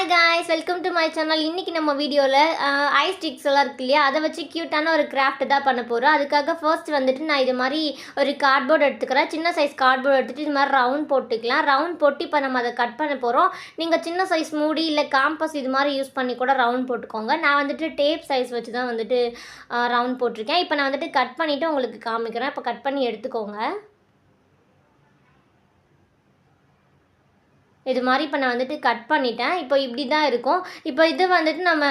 Hi guys, welcome to my channel. இன்றைக்கி நம்ம வீடியோவில் ஐ ஸ்டிக்ஸ் எல்லாம் இருக்கு இல்லையா, அதை வச்சு க்யூட்டான ஒரு கிராஃப்ட் தான் பண்ண போகிறோம். அதுக்காக ஃபர்ஸ்ட் வந்துட்டு நான் இது மாதிரி ஒரு கார்ட்போர்டு எடுத்துக்கிறேன். சின்ன சைஸ் கார்ட்போர்டு எடுத்துகிட்டு இது மாதிரி ரவுண்ட் போட்டுக்கலாம். ரவுண்ட் போட்டு இப்போ நம்ம அதை கட் பண்ண போகிறோம். நீங்கள் சின்ன சைஸ் மூடி இல்லை காம்பஸ் இது மாதிரி யூஸ் பண்ணி கூட ரவுண்ட் போட்டுக்கோங்க. நான் வந்துட்டு டேப் சைஸ் வச்சு தான் வந்துட்டு ரவுண்ட் போட்டிருக்கேன். இப்போ நான் வந்துட்டு கட் பண்ணிவிட்டு உங்களுக்கு காமிக்கிறேன். இப்போ கட் பண்ணி எடுத்துக்கோங்க. இது மாதிரி இப்போ நான் வந்துட்டு கட் பண்ணிட்டேன். இப்போ இப்படி தான் இருக்கும். இப்போ இது வந்துட்டு நம்ம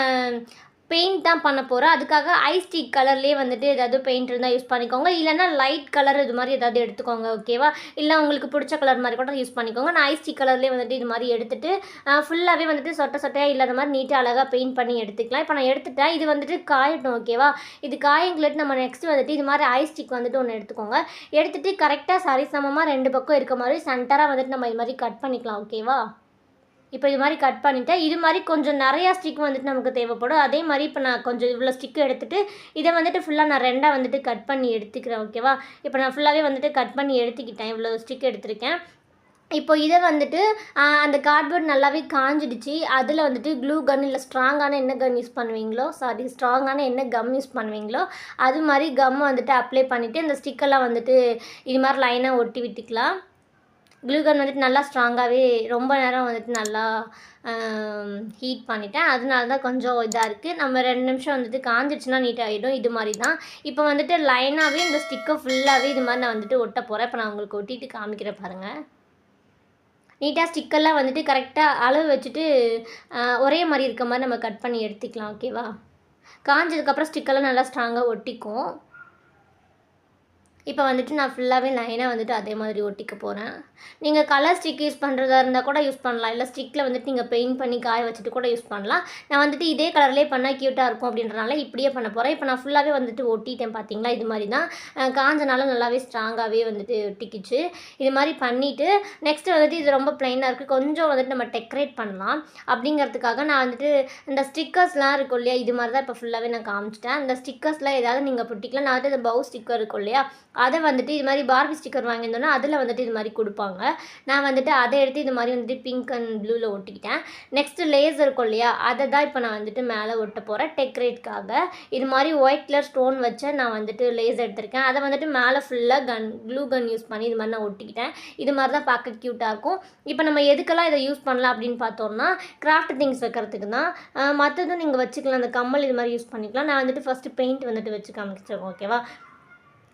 பெயிண்ட் தான் பண்ண போகிறோம். அதுக்காக ஐ ஸ்டிக் கலர்லேயே வந்துட்டு ஏதாவது பெயிண்ட் இருந்தால் யூஸ் பண்ணிக்கோங்க. இல்லைனா லைட் கலர் இது மாதிரி ஏதாவது எடுத்துக்கோங்க, ஓகேவா? இல்லை உங்களுக்கு பிடிச்ச கலர் மாதிரி கூட யூஸ் பண்ணிக்கோங்க. நான் ஐ ஸ்டிக் கலர்லேயே வந்துட்டு இது மாதிரி எடுத்துகிட்டு ஃபுல்லாகவே வந்துட்டு சொட்டையாக இல்லாத மாதிரி நீட்டாக அழகாக பெயிண்ட் பண்ணி எடுத்துக்கலாம். இப்போ நான் எடுத்துட்டேன். இது வந்துட்டு காயட்டும், ஓகேவா? இது காயங்களுக்கு நம்ம நெக்ஸ்ட் வந்துட்டு இது மாதிரி ஐ ஸ்டிக் வந்துட்டு ஒன்று எடுத்துக்கோங்க. எடுத்துகிட்டு கரெக்டாக சரிசமமாக 2 பக்கம் இருக்க மாதிரி சென்டராக வந்துட்டு நம்ம இது மாதிரி கட் பண்ணிக்கலாம், ஓகேவா? இப்போ இது மாதிரி கட் பண்ணிவிட்டேன். இது மாதிரி கொஞ்சம் நிறையா ஸ்டிக் வந்துட்டு நமக்கு தேவைப்படும். அதே மாதிரி இப்போ நான் கொஞ்சம் இவ்வளோ ஸ்டிக்கு எடுத்துகிட்டு இதை வந்துட்டு ஃபுல்லாக நான் 2ஆக வந்துட்டு கட் பண்ணி எடுத்துக்கிறேன், ஓகேவா? இப்போ நான் ஃபுல்லாகவே வந்துட்டு கட் பண்ணி எடுத்துக்கிட்டேன். இவ்வளோ ஸ்டிக் எடுத்திருக்கேன். இப்போ இதை வந்துட்டு அந்த கார்ட்போர்ட் நல்லாவே காஞ்சிடுச்சு. அதில் வந்துட்டு க்ளூ கன் இல்லை ஸ்ட்ராங்கான என்ன கன் யூஸ் பண்ணுவீங்களோ, ஸ்ட்ராங்கான என்ன கம் யூஸ் பண்ணுவீங்களோ அது மாதிரி கம் வந்துட்டு அப்ளை பண்ணிவிட்டு இந்த ஸ்டிக்கெல்லாம் வந்துட்டு இது மாதிரி லைனாக ஒட்டி விட்டுக்கலாம். க்ளூகன் வந்துட்டு நல்லா ஸ்ட்ராங்காகவே ரொம்ப நேரம் வந்துட்டு நல்லா ஹீட் பண்ணிட்டேன். அதனால தான் கொஞ்சம் இதாக இருக்குது. நம்ம 2 நிமிஷம் வந்துட்டு காஞ்சிடுச்சுன்னா நீட்டாகிடும். இது மாதிரி தான் இப்போ வந்துட்டு லைனாகவே இந்த ஸ்டிக்கை ஃபுல்லாகவே இது மாதிரி நான் வந்துட்டு ஒட்ட போகிறேன். இப்போ நான் உங்களுக்கு ஒட்டிட்டு காமிக்கிறேன் பாருங்கள். நீட்டாக ஸ்டிக்கெல்லாம் வந்துட்டு கரெக்டாக அளவு வச்சுட்டு ஒரே மாதிரி இருக்க மாதிரி நம்ம கட் பண்ணி எடுத்துக்கலாம், ஓகேவா? காஞ்சதுக்கப்புறம் ஸ்டிக்கெல்லாம் நல்லா ஸ்ட்ராங்காக ஒட்டிக்கும். இப்போ வந்துட்டு நான் ஃபுல்லாகவே லைனாக வந்துட்டு அதே மாதிரி ஒட்டிக்க போகிறேன். நீங்கள் கலர் ஸ்டிக் யூஸ் பண்ணுறதா இருந்தால் கூட யூஸ் பண்ணலாம். இல்லை ஸ்டிக்கில் வந்துட்டு நீங்கள் பெயிண்ட் பண்ணி காய வச்சுட்டு கூட யூஸ் பண்ணலாம். நான் வந்துட்டு இதே கலர்லேயே பண்ணால் க்யூட்டாக இருக்கும் அப்படின்றனால இப்படியே பண்ண போகிறேன். இப்போ நான் ஃபுல்லாகவே வந்துட்டு ஒட்டிட்டேன், பார்த்தீங்களா? இது மாதிரி தான் காஞ்சனால நல்லாவே ஸ்ட்ராங்காகவே வந்துட்டு ஒட்டிக்கிச்சு. இது மாதிரி பண்ணிவிட்டு நெக்ஸ்ட்டு வந்துட்டு இது ரொம்ப ப்ளைனாக இருக்குது, கொஞ்சம் வந்துட்டு நம்ம டெக்கரேட் பண்ணலாம் அப்படிங்கிறதுக்காக நான் வந்துட்டு இந்த ஸ்டிக்கர்ஸ்லாம் இருக்கும் இல்லையா, இது மாதிரி தான் இப்போ ஃபுல்லாகவே நான் காமிச்சிட்டேன். இந்த ஸ்டிக்கர்ஸ்லாம் ஏதாவது நீங்கள் பொட்டிக்கலாம். நான் வந்துட்டு இந்த பவு ஸ்டிக்கர் இருக்கும் இல்லையா, அதை வந்துட்டு இது மாதிரி பார்பி ஸ்டிக்கர் வாங்கியிருந்தோன்னா அதில் வந்துட்டு இது மாதிரி கொடுப்பாங்க. நான் வந்துட்டு அதை எடுத்து இது மாதிரி வந்துட்டு பிங்க் அண்ட் ப்ளூவில் ஒட்டிக்கிட்டேன். நெக்ஸ்ட்டு லேசர் இருக்கும் இல்லையா, அதை தான் இப்போ நான் வந்துட்டு மேலே ஒட்ட போகிறேன் டெக்கரேட்காக. இது மாதிரி ஒயிட் கலர் ஸ்டோன் வச்ச நான் வந்துட்டு லேசர் எடுத்திருக்கேன். அதை வந்துட்டு மேலே ஃபுல்லாக க்ளூ கன் யூஸ் பண்ணி இது மாதிரி நான் ஒட்டிக்கிட்டேன். இது மாதிரி தான் பார்க்க க்யூட்டாக இருக்கும். இப்போ நம்ம எதுக்கெல்லாம் இதை யூஸ் பண்ணலாம் அப்படின்னு பார்த்தோம்னா, கிராஃப்ட் திங்ஸ் வைக்கிறதுக்கு தான். மற்றதும் நீங்கள் வச்சுக்கலாம். அந்த கம்மல் இது மாதிரி யூஸ் பண்ணிக்கலாம். நான் வந்துட்டு ஃபஸ்ட்டு பெயிண்ட் வந்துட்டு வச்சு காமிச்சிருக்கேன், ஓகேவா?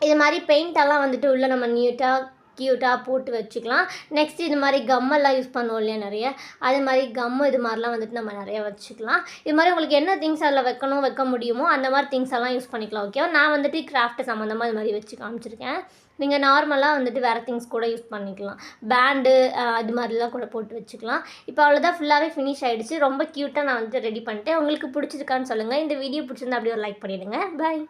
இது மாதிரி பெயிண்டெல்லாம் வந்துட்டு உள்ளே நம்ம நீட்டாக க்யூட்டாக போட்டு வச்சுக்கலாம். நெக்ஸ்ட் இது மாதிரி கம்மெல்லாம் யூஸ் பண்ணுவோம் இல்லையா நிறைய, அது மாதிரி கம்மு இது மாதிரிலாம் வந்துட்டு நம்ம நிறையா வச்சுக்கலாம். இது மாதிரி உங்களுக்கு என்ன திங்ஸ் அதில் வைக்க முடியுமோ அந்த மாதிரி திங்ஸ் எல்லாம் யூஸ் பண்ணிக்கலாம், ஓகேவா? நான் வந்துட்டு கிராஃப்ட் சம்மந்தமாக இது மாதிரி வச்சு காமிச்சிருக்கேன். நீங்கள் நார்மலாக வந்துட்டு வேறு திங்ஸ் கூட யூஸ் பண்ணிக்கலாம். பேண்டு அது மாதிரிலாம் கூட போட்டு வச்சுக்கலாம். இப்போ அவ்வளோதான், ஃபுல்லாகவே ஃபினிஷ் ஆகிடுச்சு. ரொம்ப க்யூட்டாக நான் வந்துட்டு ரெடி பண்ணிட்டேன். உங்களுக்கு பிடிச்சிருக்கான்னு சொல்லுங்கள். இந்த வீடியோ பிடிச்சிருந்தா அப்படியே ஒரு லைக் பண்ணிவிடுங்க. பாய்.